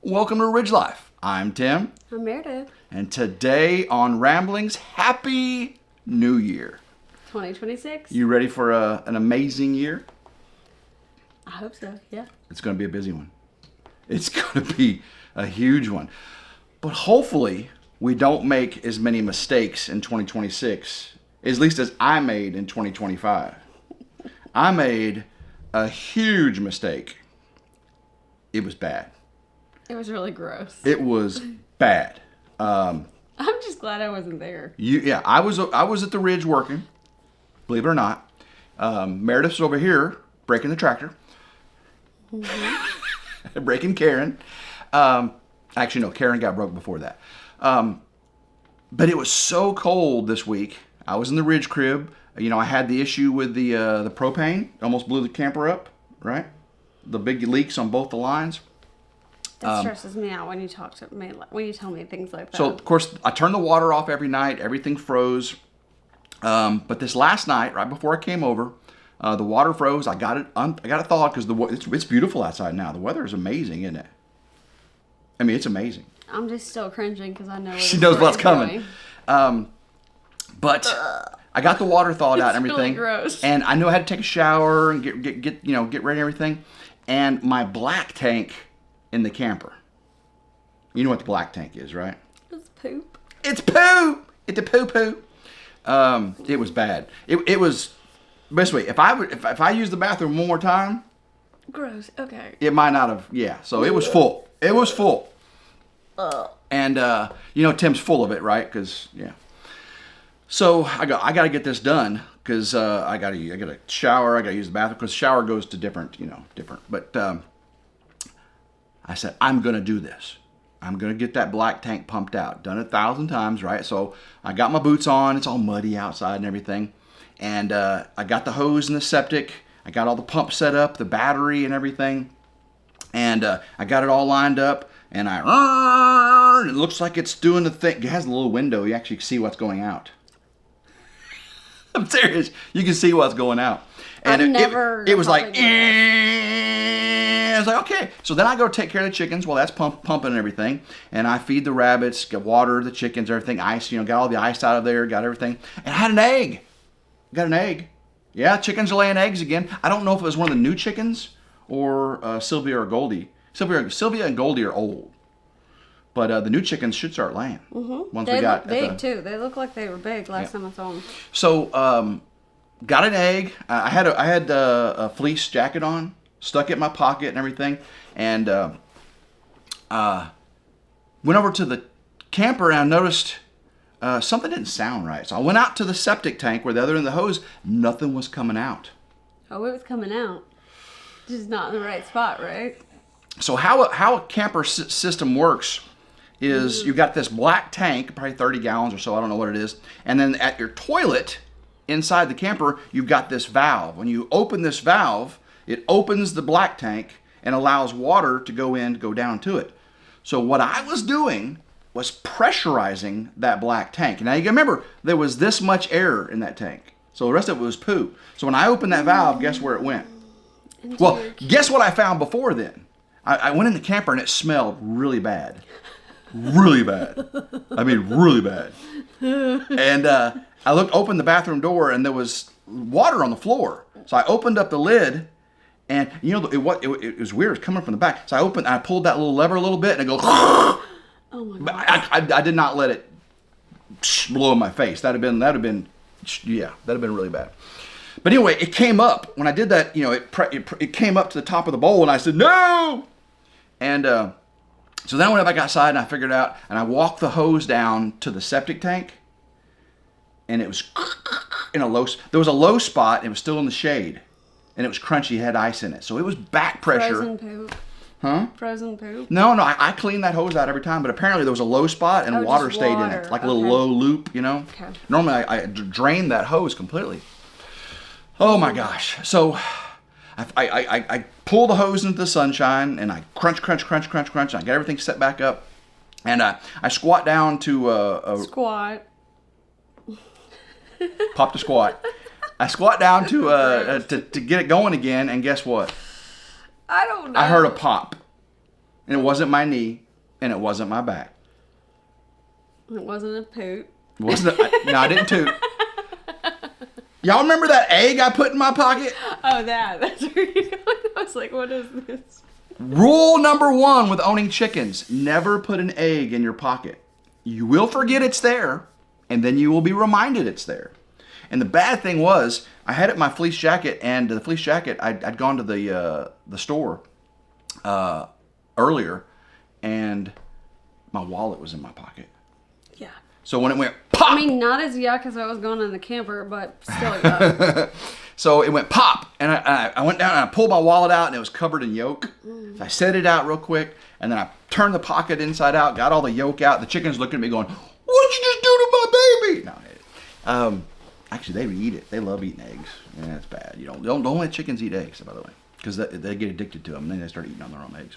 Welcome to Ridge Life. I'm Tim. I'm Meredith. And today on Ramblings, Happy New Year. 2026. You ready for an amazing year? I hope so, yeah. It's going to be a busy one. It's going to be a huge one. But hopefully, we don't make as many mistakes in 2026, at least as I made in 2025. I made a huge mistake. It was bad. It was really gross. It was bad. I'm just glad I wasn't there. I was at the Ridge working, believe it or not. Meredith's over here breaking the tractor, breaking Karen. Actually, no, Karen got broke before that. But it was so cold this week. I was in the Ridge crib. I had the issue with the propane. Almost blew the camper up, right? The big leaks on both the lines. That stresses me out when you talk to me, when you tell me things like that. So, of course, I turned the water off every night. Everything froze. But this last night, right before I came over, the water froze. I got it thawed because it's beautiful outside now. The weather is amazing, isn't it? I mean, it's amazing. I'm just still cringing because I know she knows what's coming. But I got the water thawed out and everything. Really gross. And I knew I had to take a shower and get ready and everything. And my black tank in the camper. You know what the black tank is, right? It's poop. It's poo. It's a poo. It was bad. It was basically if I used the bathroom one more time. Gross. Okay. It might not have. Yeah. So it was full. It was full. And Tim's full of it, right? Because yeah. So I got to get this done because I got to shower. I got to use the bathroom because the shower goes to different. But I said I'm gonna do this. I'm gonna get that black tank pumped out. Done it 1,000 times, right? So I got my boots on. It's all muddy outside and everything. And I got the hose and the septic. I got all the pumps set up, the battery and everything. And I got it all lined up. And it looks like it's doing the thing. It has a little window. You actually see what's going out. I'm serious. You can see what's going out. And it was like, I was like, okay. So then I go take care of the chickens while that's pumping and everything. And I feed the rabbits, get water, the chickens, everything, ice, got all the ice out of there, got everything. And I had an egg. Got an egg. Yeah, chickens are laying eggs again. I don't know if it was one of the new chickens or Sylvia or Goldie. Sylvia and Goldie are old. But the new chickens should start laying. Mm-hmm. They look big, too. They look like they were big last time I saw them. So, got an egg. I had a fleece jacket on, stuck it in my pocket and everything, and went over to the camper and I noticed something didn't sound right. So I went out to the septic tank where the other end of the hose, nothing was coming out. Oh, it was coming out. Just not in the right spot, right? So how a camper system works is you've got this black tank, probably 30 gallons or so, I don't know what it is, and then at your toilet inside the camper, you've got this valve. When you open this valve, it opens the black tank and allows water to go down to it. So what I was doing was pressurizing that black tank. Now you can remember, there was this much air in that tank. So the rest of it was poo. So when I opened that valve, guess where it went? Well, guess what I found before then? I went in the camper and it smelled really bad. Really bad. I mean, really bad. And I opened the bathroom door and there was water on the floor. So I opened up the lid and it was weird. It was coming from the back. So I pulled that little lever a little bit and it goes. Oh my God. But I did not let it blow in my face. That'd have been really bad. But anyway, it came up when I did that. It came up to the top of the bowl, and I said no. And so then I went back outside and I figured it out, and I walked the hose down to the septic tank, and it was in a low. There was a low spot. And it was still in the shade, and it was crunchy. It had ice in it, so it was back pressure. Frozen poop. Huh? Frozen poop? No. I cleaned that hose out every time, but apparently there was a low spot and water stayed in it, like a little low loop, Okay. Normally I drained that hose completely. Oh my gosh. So I pull the hose into the sunshine and I crunch. And I get everything set back up. And I squat down to... Squat. Pop to squat. I squat down to get it going again, and guess what? I don't know. I heard a pop. and it wasn't my knee, and it wasn't my back. It wasn't a poop. It wasn't. No, I didn't toot. Y'all remember that egg I put in my pocket? Oh, that's where you're going. I was like, what is this? Rule number 1 with owning chickens: never put an egg in your pocket. You will forget it's there, and then you will be reminded it's there. And the bad thing was, I had it in my fleece jacket, and the fleece jacket, I'd gone to the store earlier, and my wallet was in my pocket. Yeah. So when it went pop, I mean, not as yuck as I was going in the camper, but still yuck. So it went pop, and I went down and I pulled my wallet out, and it was covered in yolk. So I set it out real quick, and then I turned the pocket inside out, got all the yolk out. The chicken's looking at me going, "What'd you just do to my baby?" No, actually, they would eat it. They love eating eggs. Yeah, it's bad. You don't let chickens eat eggs, by the way, because they get addicted to them, and then they start eating on their own eggs.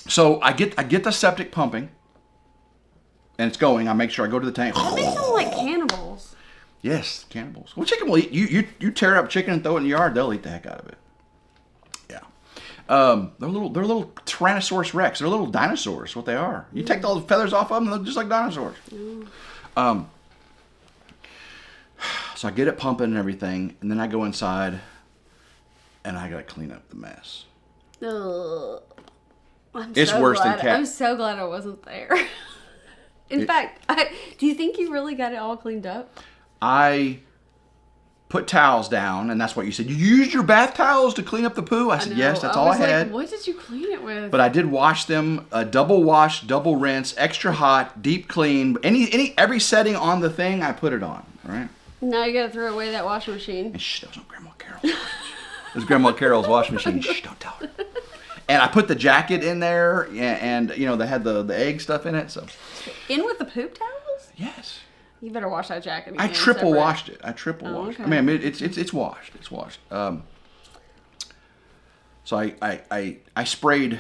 So I get the septic pumping, and it's going. I make sure I go to the tank. That makes them like cannibals. Yes, cannibals. Well, chicken will eat. You tear up chicken and throw it in the yard, they'll eat the heck out of it. Yeah. They're little Tyrannosaurus Rex. They're little dinosaurs. What they are. You take all the feathers off of them, they look just like dinosaurs. So I get it pumping and everything, and then I go inside, and I gotta clean up the mess. Ugh. It's worse than cat. I'm so glad I wasn't there. In fact, do you think you really got it all cleaned up? I put towels down, and that's what you said. You used your bath towels to clean up the poo? I said, yes, that's all I had. What did you clean it with? But I did wash them, double wash, double rinse, extra hot, deep clean. Every setting on the thing, I put it on, right? Now you gotta throw away that washing machine. And shh, that was on Grandma Carol's. It was Grandma Carol's washing machine. Shh, don't tell her. And I put the jacket in there, and they had the egg stuff in it. So in with the poop towels? Yes. You better wash that jacket again. I triple washed it. Okay. I mean, it's washed. It's washed. So I sprayed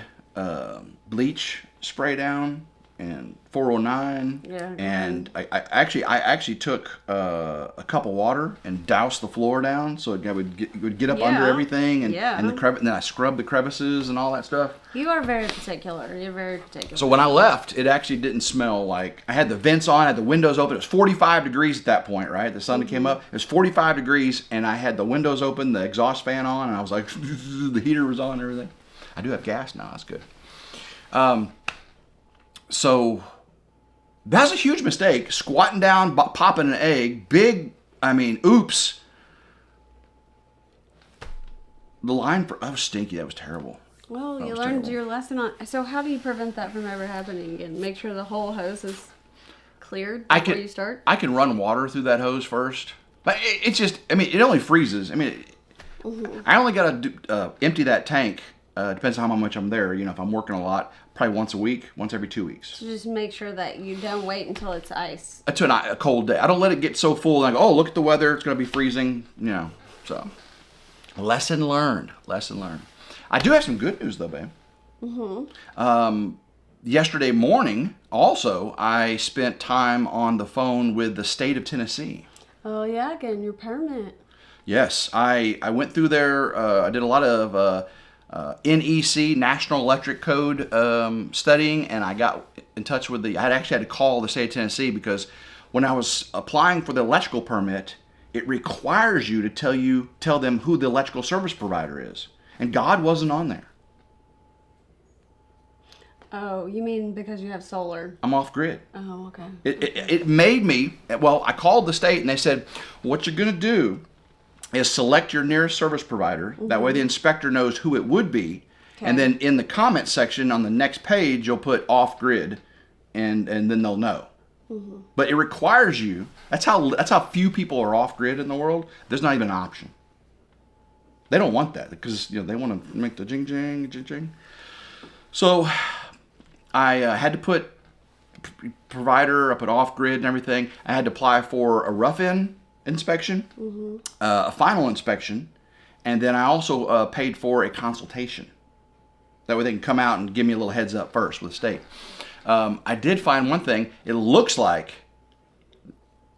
bleach spray down and 409. Yeah. And I actually took a cup of water and doused the floor down so it would get up under everything and then I scrubbed the crevices and all that stuff. You are very particular. You're very particular. So when I left, it actually didn't smell like, I had the vents on, I had the windows open. It was 45 degrees at that point, right? The sun came up. It was 45 degrees, and I had the windows open, the exhaust fan on, and I was like, the heater was on and everything. I do have gas now. That's good. So that's a huge mistake. Squatting down, popping an egg. Oops. The line, that was stinky. That was terrible. Well, you learned your lesson on. So how do you prevent that from ever happening again? Make sure the whole hose is cleared before you start? I can run water through that hose first. But it's just, it only freezes. I only got to empty that tank. Depends on how much I'm there. If I'm working a lot, probably once a week, once every 2 weeks. So just make sure that you don't wait until it's ice. To a cold day. I don't let it get so full. Like, oh, look at the weather. It's going to be freezing. So lesson learned. I do have some good news, though, babe. Yesterday morning, also, I spent time on the phone with the state of Tennessee. Oh, yeah, getting your permit. Yes, I went through there. I did a lot of NEC, National Electric Code studying, and I got in touch with I actually had to call the state of Tennessee because when I was applying for the electrical permit, it requires you to tell them who the electrical service provider is. And God wasn't on there. Oh, you mean because you have solar? I'm off grid. Oh, okay. It made me, I called the state and they said, what you're going to do is select your nearest service provider. That way the inspector knows who it would be. Okay. And then in the comment section on the next page, you'll put off grid and then they'll know. But it requires you, that's how few people are off grid in the world. There's not even an option. They don't want that because they want to make the jing jing jing jing. So I had to put provider, I put off grid and everything. I had to apply for a rough-in inspection, a final inspection, and then I also paid for a consultation. That way they can come out and give me a little heads up first with the state. I did find one thing. It looks like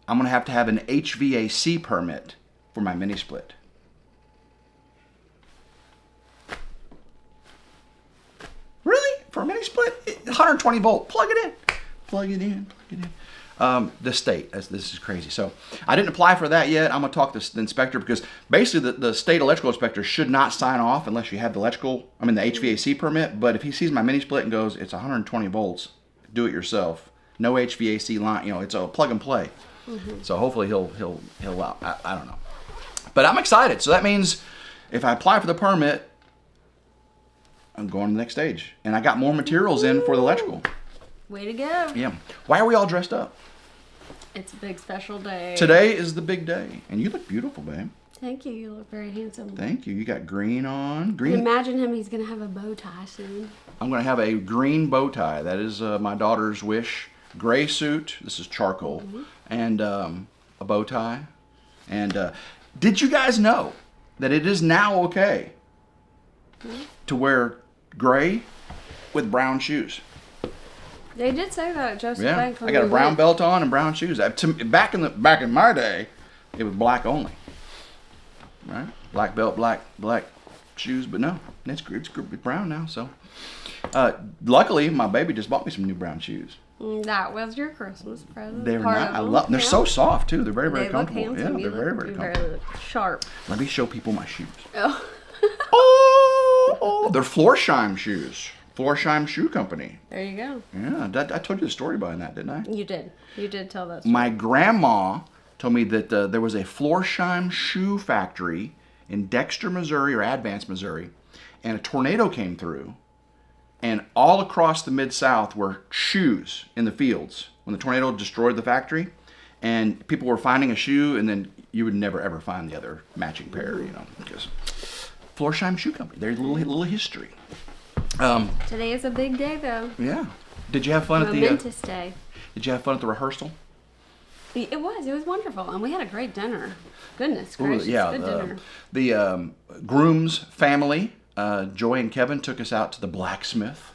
I'm going to have an HVAC permit for my mini split. for a mini split, 120 volt. Plug it in. Plug it in. The state, this is crazy. So I didn't apply for that yet. I'm gonna talk to the inspector because basically the state electrical inspector should not sign off unless you have the HVAC permit. But if he sees my mini split and goes, it's 120 volts, do it yourself. No HVAC line, it's a plug and play. So hopefully he'll I don't know. But I'm excited. So that means if I apply for the permit, I'm going to the next stage. And I got more materials in for the electrical. Way to go. Yeah. Why are we all dressed up? It's a big special day. Today is the big day. And you look beautiful, babe. Thank you. You look very handsome. Thank you. You got green on. Green. Imagine him. He's going to have a bow tie soon. I'm going to have a green bow tie. That is my daughter's wish. Gray suit. This is charcoal. And a bow tie. And did you guys know that it is now okay to wear gray with brown shoes? They did say that at Joseph Bank. I got a brown belt on and brown shoes. Back in my day, it was black only. Right? Black belt, black shoes, but no, it's brown now. So, luckily, my baby just bought me some new brown shoes. That was your Christmas present. They're not. They're so soft too. They're very comfortable. Look handsome. Yeah, they're very comfortable. Very sharp. Let me show people my shoes. Oh. They're Florsheim shoes. Florsheim Shoe Company. There you go. Yeah, I told you the story behind that, didn't I? You did. You did tell that story. My grandma told me that there was a Florsheim shoe factory in Dexter, Missouri, or Advance, Missouri, and a tornado came through, and all across the Mid-South were shoes in the fields when the tornado destroyed the factory, and people were finding a shoe, and then you would never, ever find the other matching pair, because Florsheim Shoe Company. There's a little history. Today is a big day, though. Yeah. Did you have fun Momentous day. Did you have fun at the rehearsal? It was wonderful, and we had a great dinner. Goodness gracious, good dinner. The groom's family, Joy and Kevin, took us out to the blacksmith,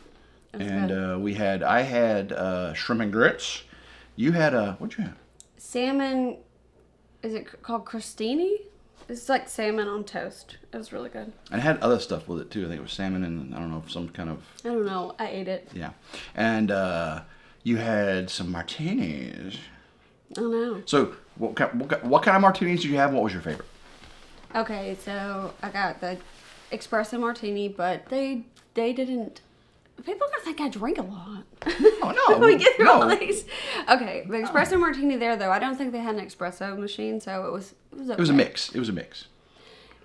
and I had shrimp and grits. You had what'd you have? Salmon. Is it called crostini? It's like salmon on toast. It was really good. And it had other stuff with it too. I think it was salmon and I don't know, some kind of. I don't know. I ate it. Yeah, and you had some martinis. Oh no. So what kind of martinis did you have? And what was your favorite? Okay, so I got the espresso martini, but they didn't. People are gonna think I drink a lot. Oh no. We get through all these. Okay, the espresso martini there though, I don't think they had an espresso machine, so it was okay. It was a mix.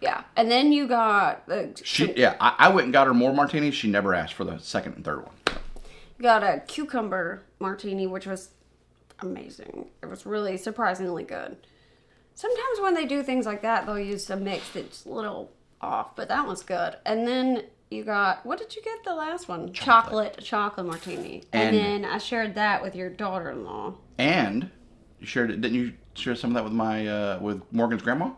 Yeah, and then you got I went and got her more martinis. She never asked for the second and third one. You got a cucumber martini, which was amazing. It was really surprisingly good. Sometimes when they do things like that, they'll use a mix that's a little off, but that one's good. And then you got, what did you get the last one? Chocolate martini. And then I shared that with your daughter-in-law. And you shared it, didn't you share some of that with with Morgan's grandma?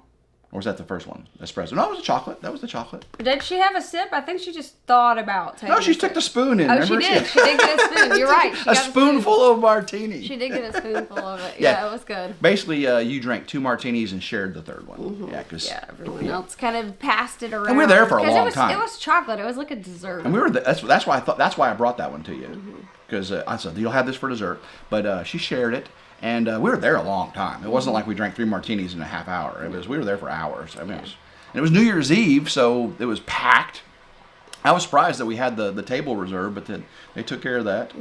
Or was that the first one? Espresso. No, it was the chocolate. That was the chocolate. Did she have a sip? I think she just thought about taking No, she took the spoon in. Oh, she did. She did get a spoon. You're right. A spoonful of martini. She did get a spoonful of it. Yeah, it was good. Basically, you drank 2 martinis and shared the third one. Mm-hmm. Yeah, everyone else kind of passed it around. And we were there for a long time. It was chocolate. It was like a dessert. And we were that's why I brought that one to you. Because I said, you'll have this for dessert. But she shared it. And we were there a long time. It wasn't like we drank 3 martinis in a half hour. We were there for hours. I mean, it was New Year's Eve, so it was packed. I was surprised that we had the table reserved, but then they took care of that.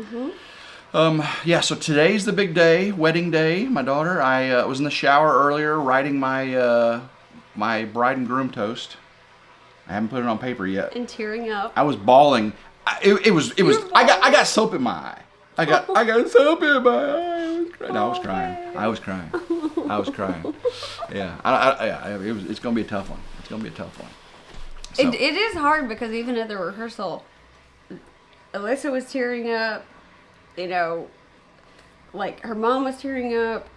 So today's the big day, wedding day. My daughter, I was in the shower earlier writing my my bride and groom toast. I haven't put it on paper yet. And tearing up. I was bawling. It was. I got soap in my eye. I got soap in my eye. I was crying. Yeah. It's gonna be a tough one. So. It is hard because even at the rehearsal, Alyssa was tearing up. Like her mom was tearing up.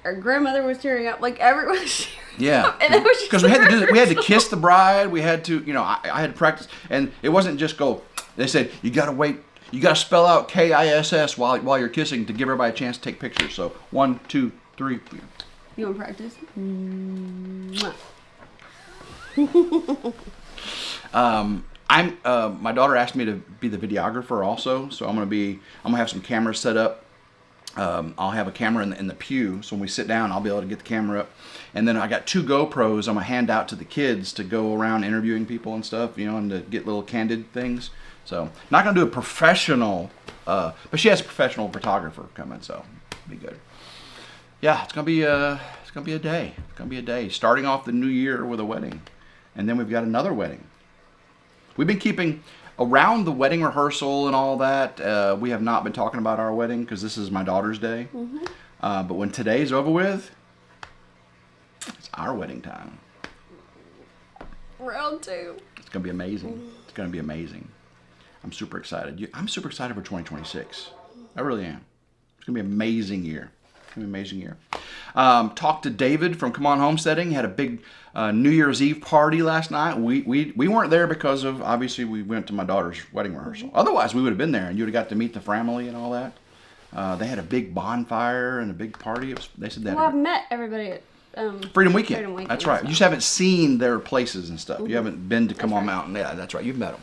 Her grandmother was tearing up. Like everyone was tearing up. And because we had to do. We had to kiss the bride. We had to. I had to practice, and it wasn't just go. They said you gotta wait. You got to spell out KISS while you're kissing to give everybody a chance to take pictures. So 1, 2, 3. You want to practice? My daughter asked me to be the videographer also, so I'm gonna have some cameras set up. I'll have a camera in the pew, so when we sit down, I'll be able to get the camera up. And then I got 2 GoPros I'm gonna hand out to the kids to go around interviewing people and stuff, and to get little candid things. So not gonna do a professional, but she has a professional photographer coming, so it'll be good. Yeah, it's gonna be a day. It's gonna be a day. Starting off the new year with a wedding, and then we've got another wedding. We've been keeping around the wedding rehearsal and all that. We have not been talking about our wedding because this is my daughter's day. Mm-hmm. But when today's over with, it's our wedding time. Round 2. It's gonna be amazing. It's gonna be amazing. I'm super excited. I'm super excited for 2026. I really am. It's gonna be an amazing year. It's gonna be an amazing year. Talked to David from Come On Homesteading. Had a big New Year's Eve party last night. We weren't there because of, obviously, we went to my daughter's wedding rehearsal. Mm-hmm. Otherwise, we would have been there, and you would have got to meet the family and all that. They had a big bonfire and a big party. They said that. Well, I've met everybody at Freedom Weekend. That's right. So. You just haven't seen their places and stuff. Mm-hmm. You haven't been to Come On Mountain. Yeah, that's right. You've met them.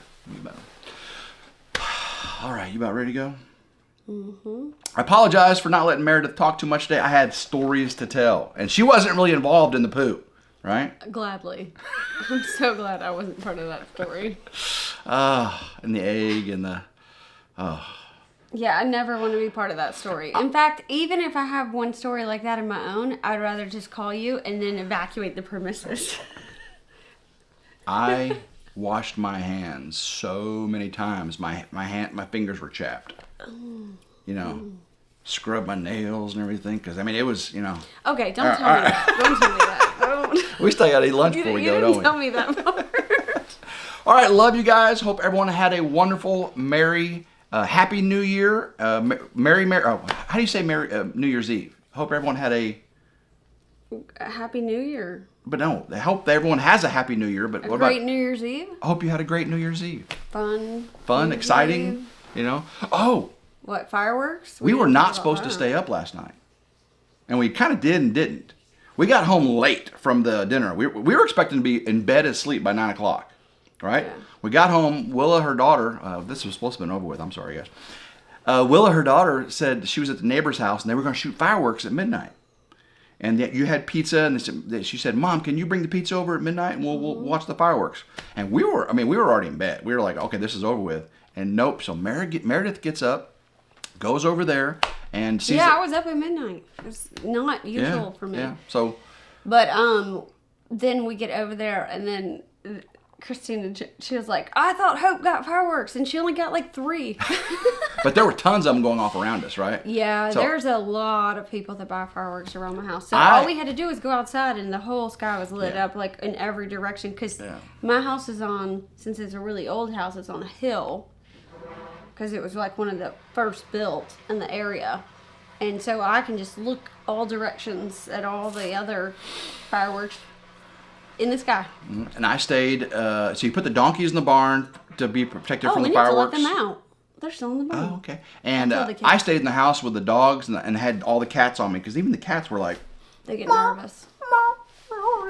All right, you about ready to go? Mm-hmm. I apologize for not letting Meredith talk too much today. I had stories to tell, and she wasn't really involved in the poo, right? Gladly. I'm so glad I wasn't part of that story. And the egg and the... Yeah, I never want to be part of that story. In fact, even if I have one story like that in my own, I'd rather just call you and then evacuate the premises. I washed my hands so many times. My fingers were chapped. Scrub my nails and everything, because it was, Okay, don't tell me that. Don't tell me that. Don't. We still gotta eat lunch before we go, don't we? You didn't tell me that part. All right, love you guys. Hope everyone had a wonderful, merry, happy New Year. Merry. Oh, how do you say New Year's Eve? Hope everyone had a Happy New Year. But no, I hope that everyone has a happy New Year. But what about New Year's Eve? I hope you had a great New Year's Eve. Fun, exciting. Oh. What, fireworks? We were not supposed to stay up last night, and we kind of did and didn't. We got home late from the dinner. We were expecting to be in bed asleep by 9 o'clock, right? Yeah. We got home. Willa, her daughter, this was supposed to have been over with. I'm sorry, guys. Willa, her daughter, said she was at the neighbor's house, and they were going to shoot fireworks at midnight. And you had pizza, and she said, "Mom, can you bring the pizza over at midnight, and we'll watch the fireworks?" And we were already in bed. We were like, okay, this is over with. And nope. So Meredith gets up, goes over there, and sees. Yeah, I was up at midnight. It's not usual for me. Yeah. So. But then we get over there, and then Christina, she was like, "I thought Hope got fireworks, and she only got like 3." But there were tons of them going off around us, right? Yeah, so, there's a lot of people that buy fireworks around my house. So all we had to do was go outside, and the whole sky was lit up like in every direction. Because my house is since it's a really old house, it's on a hill. Because it was like one of the first built in the area. And so I can just look all directions at all the other fireworks in the sky. And I stayed, so you put the donkeys in the barn to be protected from the fireworks. Oh, we need to let them out. They're still in the barn. Oh, okay. And I stayed in the house with the dogs and had all the cats on me, because even the cats were like... They get nervous.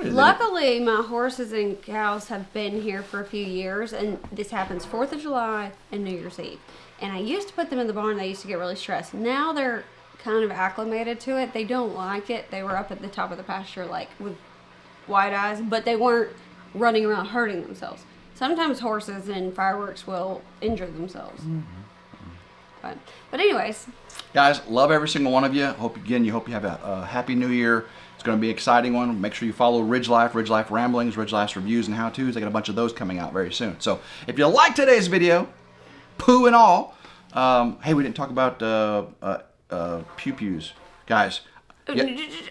Luckily, my horses and cows have been here for a few years, and this happens 4th of July and New Year's Eve. And I used to put them in the barn. They used to get really stressed. Now they're kind of acclimated to it. They don't like it. They were up at the top of the pasture, like, with wide eyes, but they weren't running around hurting themselves. Sometimes horses and fireworks will injure themselves. Mm-hmm. But anyways. Guys, love every single one of you. Hope you have a happy New Year. It's going to be an exciting one. Make sure you follow RidgeLife Ramblings, RidgeLife's reviews and how-tos. I got a bunch of those coming out very soon. So if you like today's video, poo and all, hey, we didn't talk about pew-pews. Guys,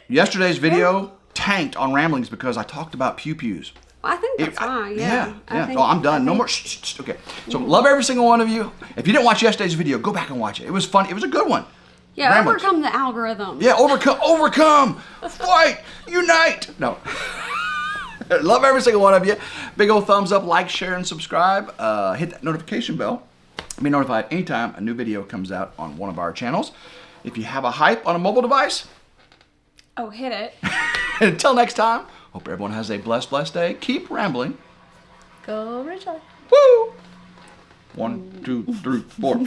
yesterday's video tanked on Ramblings because I talked about pew-pews. I think that's fine, yeah. Oh, I'm done. No more. Okay. So love every single one of you. If you didn't watch yesterday's video, go back and watch it. It was fun. It was a good one. Yeah, Ramblings. Overcome the algorithm. Yeah, overcome, fight, unite. No. Love every single one of you. Big old thumbs up, like, share, and subscribe. Hit that notification bell. Be notified anytime a new video comes out on one of our channels. If you have a hype on a mobile device, hit it. Until next time, hope everyone has a blessed day. Keep rambling. Go RidgeLife. Woo! 1, 2, 3, 4.